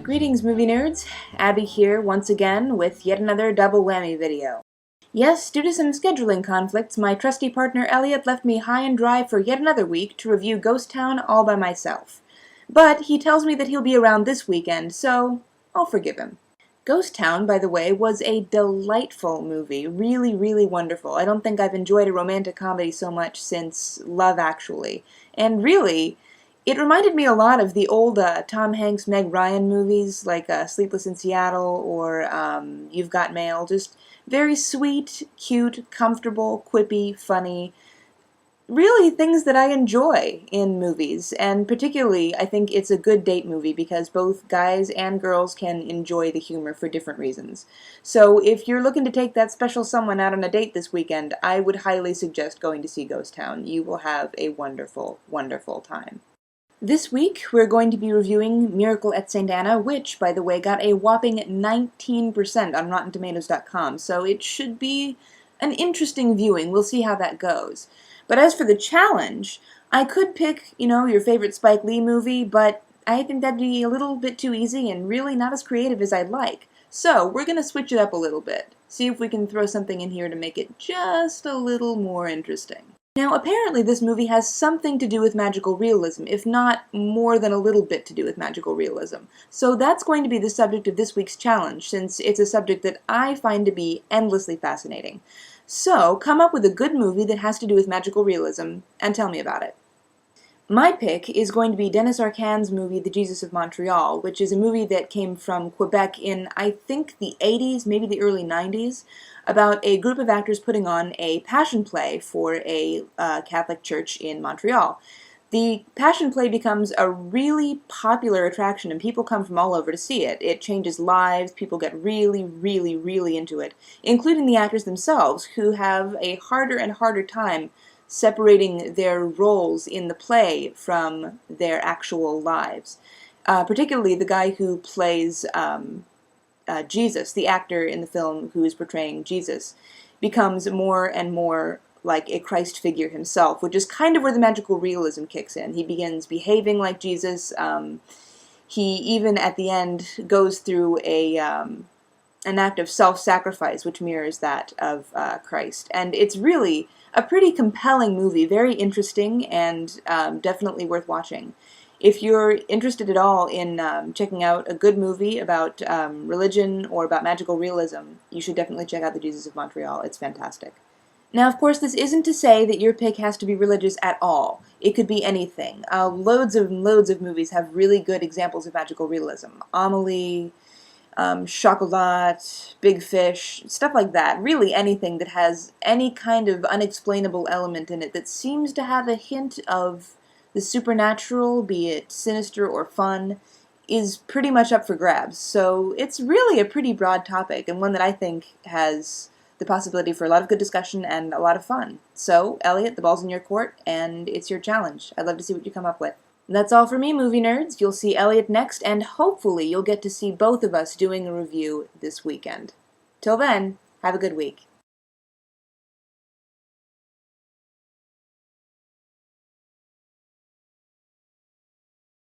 Greetings, movie nerds. Abby here once again with yet another double whammy video. Yes, due to some scheduling conflicts, my trusty partner Elliot left me high and dry for yet another week to review Ghost Town all by myself. But he tells me that he'll be around this weekend, so I'll forgive him. Ghost Town, by the way, was a delightful movie. Really, really wonderful. I don't think I've enjoyed a romantic comedy so much since Love Actually. And really, it reminded me a lot of the old Tom Hanks, Meg Ryan movies, like Sleepless in Seattle or You've Got Mail. Just very sweet, cute, comfortable, quippy, funny. Really things that I enjoy in movies, and particularly I think it's a good date movie because both guys and girls can enjoy the humor for different reasons. So if you're looking to take that special someone out on a date this weekend, I would highly suggest going to see Ghost Town. You will have a wonderful, wonderful time. This week, we're going to be reviewing Miracle at St. Anna, which, by the way, got a whopping 19% on RottenTomatoes.com, so it should be an interesting viewing. We'll see how that goes. But as for the challenge, I could pick, your favorite Spike Lee movie, but I think that'd be a little bit too easy and really not as creative as I'd like. So, we're going to switch it up a little bit. See if we can throw something in here to make it just a little more interesting. Now, apparently this movie has something to do with magical realism, if not more than a little bit to do with magical realism. So that's going to be the subject of this week's challenge, since it's a subject that I find to be endlessly fascinating. So, come up with a good movie that has to do with magical realism, and tell me about it. My pick is going to be Denis Arcand's movie, The Jesus of Montreal, which is a movie that came from Quebec in, I think, the 80s, maybe the early 90s, about a group of actors putting on a passion play for a Catholic church in Montreal. The passion play becomes a really popular attraction, and people come from all over to see it. It changes lives, people get really, really, really into it, including the actors themselves, who have a harder and harder time separating their roles in the play from their actual lives. Particularly the guy who plays Jesus, the actor in the film who is portraying Jesus, becomes more and more like a Christ figure himself, which is kind of where the magical realism kicks in. He begins behaving like Jesus. He even at the end goes through an act of self-sacrifice, which mirrors that of Christ. And it's really a pretty compelling movie, very interesting, and definitely worth watching. If you're interested at all in checking out a good movie about religion or about magical realism, you should definitely check out The Jesus of Montreal. It's fantastic. Now, of course, this isn't to say that your pick has to be religious at all. It could be anything. Loads and loads of movies have really good examples of magical realism. Amélie, Chocolat, Big Fish, stuff like that. Really anything that has any kind of unexplainable element in it that seems to have a hint of the supernatural, be it sinister or fun, is pretty much up for grabs. So it's really a pretty broad topic, and one that I think has the possibility for a lot of good discussion and a lot of fun. So, Elliot, the ball's in your court, and it's your challenge. I'd love to see what you come up with. That's all for me, movie nerds. You'll see Elliot next, and hopefully you'll get to see both of us doing a review this weekend. Till then, have a good week.